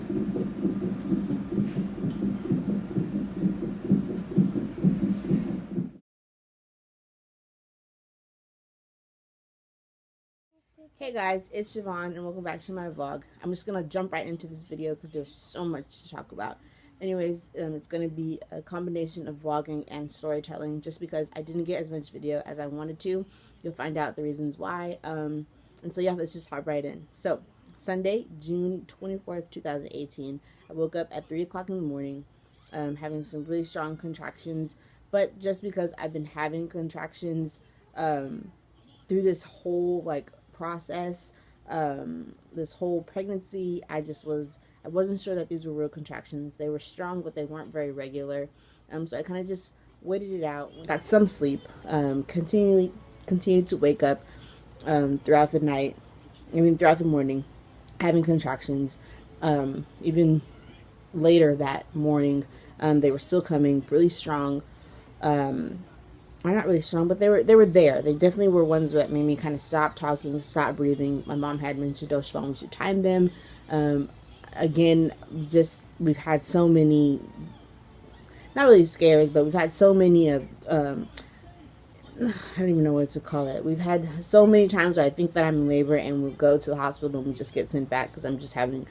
Hey guys, it's Shavon and welcome back to my vlog. I'm just going to jump right into this video because there's so much to talk about. Anyways, it's going to be a combination of vlogging and storytelling just because I didn't get as much video as I wanted to. You'll find out the reasons why. And so yeah, let's just hop right in. So, Sunday, June 24th, 2018, I woke up at 3 o'clock in the morning having some really strong contractions. But just because I've been having contractions through this whole process, this whole pregnancy, I wasn't sure that these were real contractions. They were strong, but they weren't very regular. So I kind of just waited it out, got some sleep, continued to wake up throughout the night. Throughout the morning, having contractions. Even later that morning, they were still coming really strong. Not really strong, but they were there. They definitely were ones that made me kind of stop talking, stop breathing. My mom had mentioned, "Oh, Shavon, we should time them." Again, just we've had so many, not really scares, but we've had so many of, I don't even know what to call it. We've had so many times where I think that I'm in labor and we'll go to the hospital and we just get sent back because I'm just having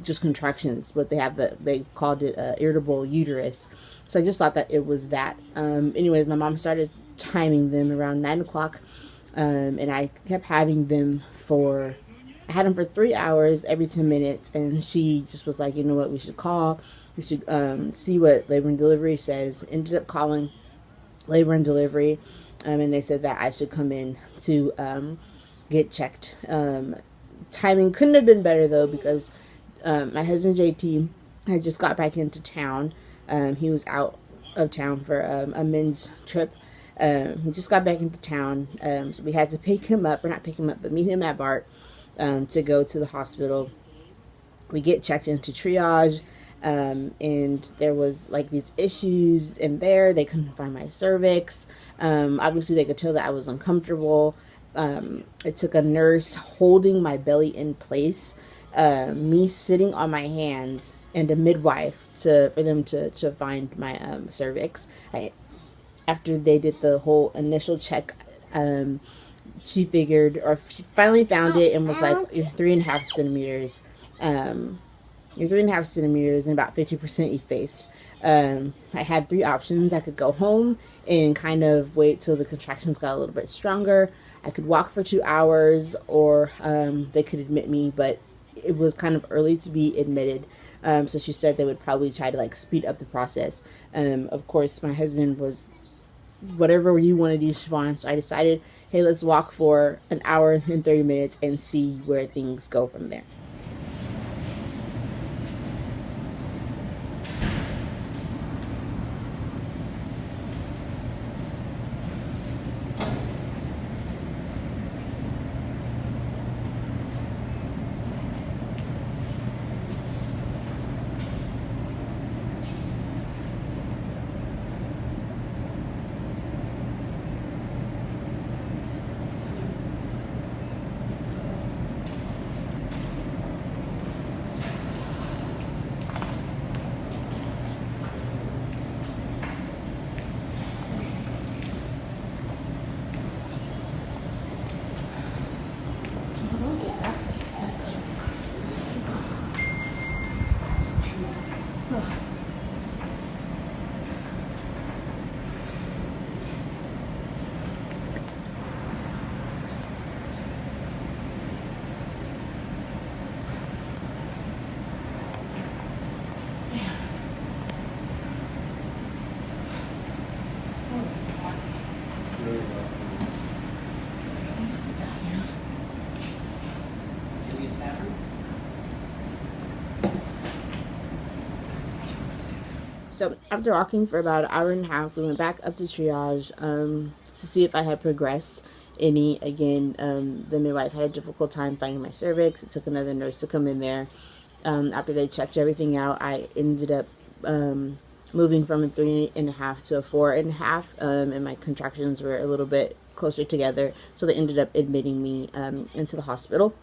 just contractions, but they called it irritable uterus. So I just thought that it was that. Anyways, my mom started timing them around 9 o'clock, and I kept having them I had them for 3 hours every 10 minutes, and she just was like, you know what, we should see what labor and delivery says. Ended up calling labor and delivery, and they said that I should come in to get checked. Timing couldn't have been better though, because my husband JT had just got back into town. He was out of town for a men's trip. He just got back into town, so we had to pick him up, or not pick him up, but meet him at BART to go to the hospital. We get checked into triage, and there was these issues in there. They couldn't find my cervix. Obviously, they could tell that I was uncomfortable. It took a nurse holding my belly in place, me sitting on my hands, and a midwife for them to find my cervix. After they did the whole initial check, she finally found it and was like, "You're 3.5 centimeters. You're 3.5 centimeters and about 50% effaced." I had 3 options. I could go home and kind of wait till the contractions got a little bit stronger. I could walk for 2 hours, or they could admit me, but it was kind of early to be admitted. So she said they would probably try to speed up the process. Of course, my husband was, whatever you want to do, Shavon. So I decided, hey, let's walk for an hour and 30 minutes and see where things go from there. So after walking for about an hour and a half, we went back up to triage to see if I had progressed any. Again, the midwife had a difficult time finding my cervix. It took another nurse to come in there. After they checked everything out, I ended up moving from a 3.5 to a 4.5, and my contractions were a little bit closer together, so they ended up admitting me into the hospital.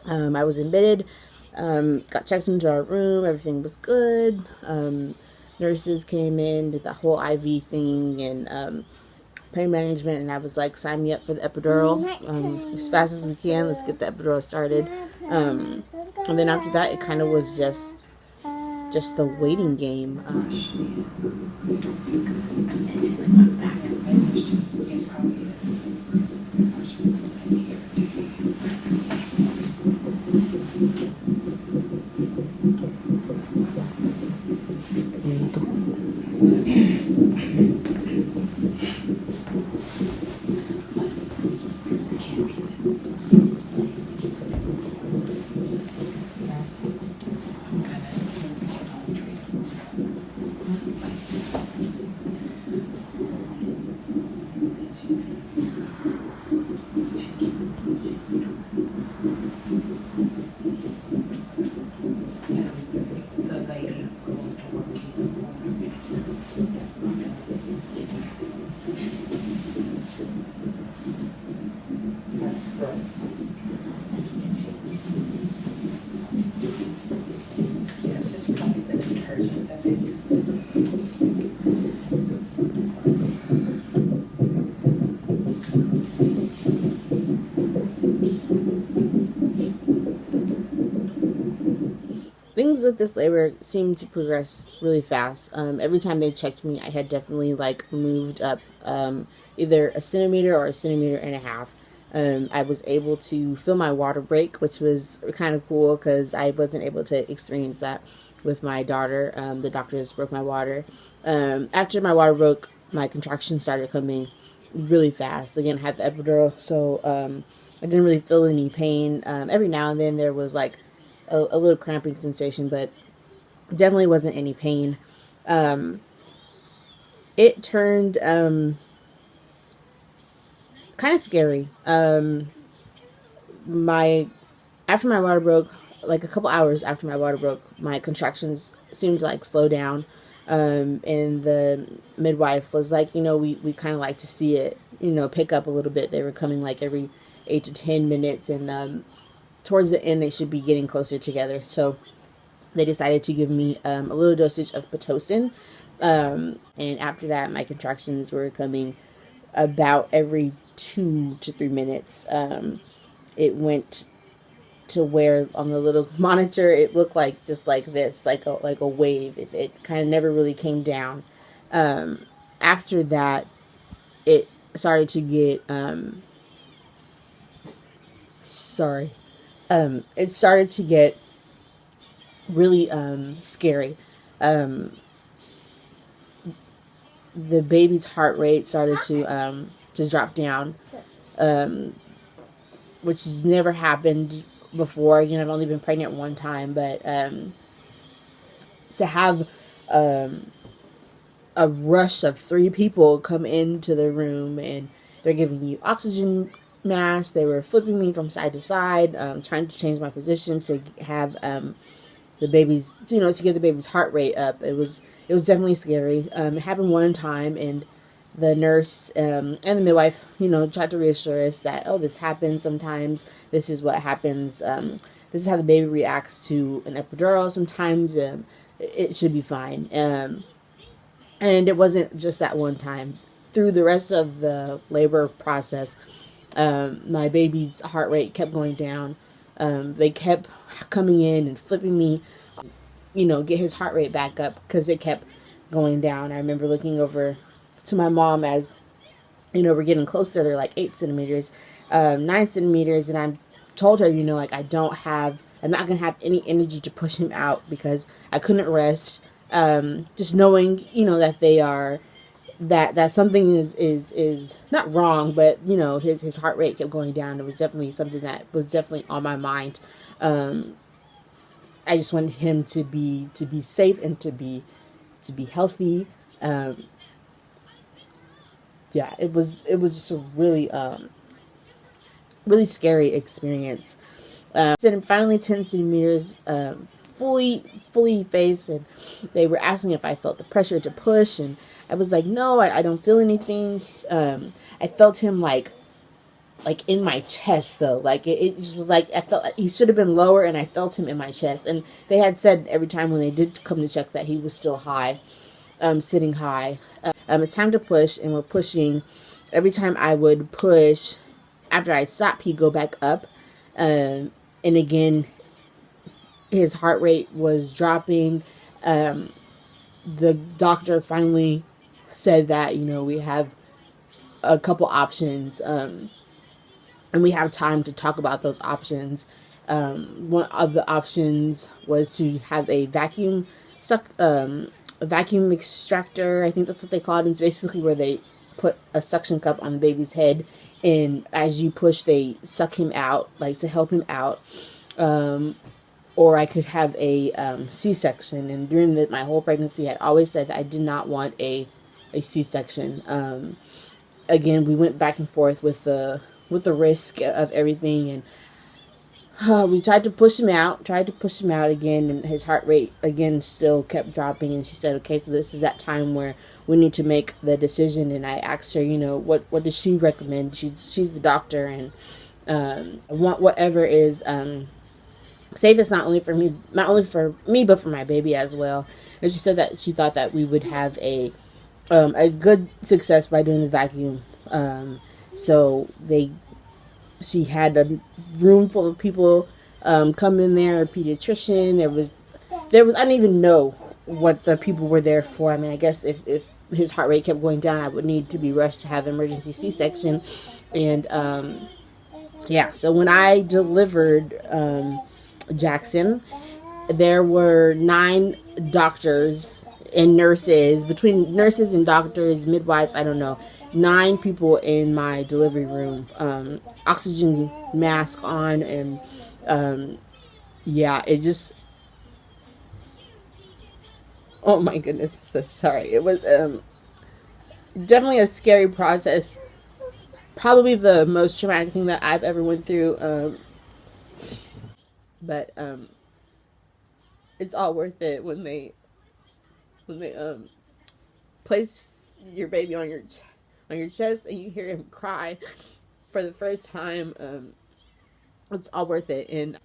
I was admitted, Got checked into our room. Everything was good. Nurses came in, did the whole IV thing and pain management, and I was like, sign me up for the epidural as fast as we can. Let's get the epidural started. And then after that, it kind of was just the waiting game. Things with this labor seemed to progress really fast. Every time they checked me, I had definitely like moved up either a centimeter or a centimeter and a half. I was able to feel my water break, which was kind of cool because I wasn't able to experience that with my daughter. The doctors broke my water. After my water broke, my contractions started coming really fast. Again, I had the epidural, so I didn't really feel any pain. Every now and then there was like a little cramping sensation, but definitely wasn't any pain. It turned kind of scary. After my water broke, like a couple hours after my water broke, my contractions seemed to like slow down. And the midwife was like, we kind of like to see it, pick up a little bit. They were coming like every 8 to 10 minutes, and towards the end they should be getting closer together. So they decided to give me a little dosage of Pitocin. And after that, my contractions were coming about every 2 to 3 minutes. It went to where on the little monitor it looked like just like this, like a wave. It kind of never really came down. After that, it started to get it started to get really scary. The baby's heart rate started to drop down, which has never happened before. I've only been pregnant one time, but to have a rush of 3 people come into the room and they're giving you oxygen masks. They were flipping me from side to side, trying to change my position to have the baby's, to get the baby's heart rate up. It was definitely scary. It happened one time, and the nurse and the midwife, tried to reassure us that, this happens sometimes. This is what happens. This is how the baby reacts to an epidural. Sometimes it should be fine. And it wasn't just that one time. Through the rest of the labor process, my baby's heart rate kept going down. They kept coming in and flipping me, get his heart rate back up because it kept going down. I remember looking over to my mom as, we're getting closer. They're like 8 centimeters, 9 centimeters. And I told her, I'm not going to have any energy to push him out because I couldn't rest. Just knowing, that they are, that something is not wrong, but his heart rate kept going down. It was definitely something that was definitely on my mind. I just wanted him to be safe and to be healthy. It was just a really really scary experience. And finally 10 centimeters fully phased, and they were asking if I felt the pressure to push, and I was like, no, I don't feel anything. I felt him like like in my chest though. Like it just was like I felt like he should have been lower, and I felt him in my chest. And they had said every time when they did come to check that he was still high, sitting high. It's time to push, and we're pushing. Every time I would push, after I stopped, he'd go back up, and again his heart rate was dropping. The doctor finally said that, you know, we have a couple options, and we have time to talk about those options. One of the options was to have a vacuum extractor. I think that's what they call it. It's basically where they put a suction cup on the baby's head, and as you push, they suck him out, like to help him out. Or I could have a C-section. And during my whole pregnancy, I had always said that I did not want a C-section. Again, we went back and forth with the risk of everything, and we tried to push him out again, and his heart rate again still kept dropping. And she said, okay, so this is that time where we need to make the decision. And I asked her, you know, what does she recommend? She's the doctor, and I want whatever is safest, not only for me, but for my baby as well. And she said that she thought that we would have a good success by doing the vacuum. So she had a room full of people come in there, a pediatrician. There was I don't even know what the people were there for. I mean, I guess if his heart rate kept going down, I would need to be rushed to have emergency C-section. And yeah, so when I delivered Jackson, there were 9 doctors and nurses, between nurses and doctors, midwives, I don't know, 9 people in my delivery room, oxygen mask on, and yeah, it just, oh my goodness, so sorry. It was definitely a scary process, probably the most traumatic thing that I've ever went through, but it's all worth it when they place your baby on your chest and you hear him cry for the first time. It's all worth it, and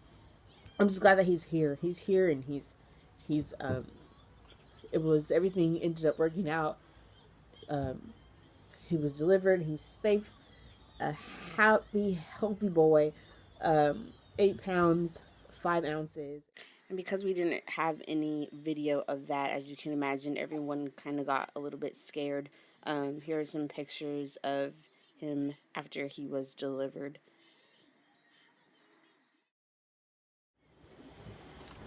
I'm just glad that he's here. He's here, and he's everything ended up working out. He was delivered. He's safe, a happy, healthy boy, 8 pounds, 5 ounces. And because we didn't have any video of that, as you can imagine, everyone kind of got a little bit scared. Here are some pictures of him after he was delivered.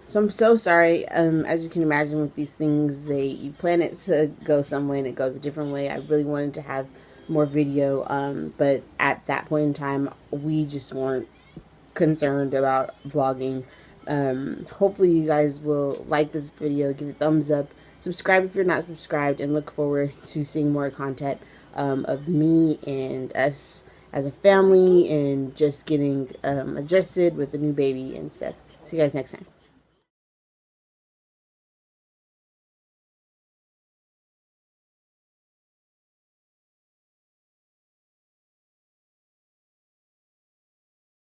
So I'm so sorry. As you can imagine, with these things, you plan it to go some way and it goes a different way. I really wanted to have more video, but at that point in time, we just weren't concerned about vlogging. Hopefully you guys will like this video, give it a thumbs up, subscribe if you're not subscribed, and look forward to seeing more content of me and us as a family, and just getting adjusted with the new baby and stuff. See you guys next time.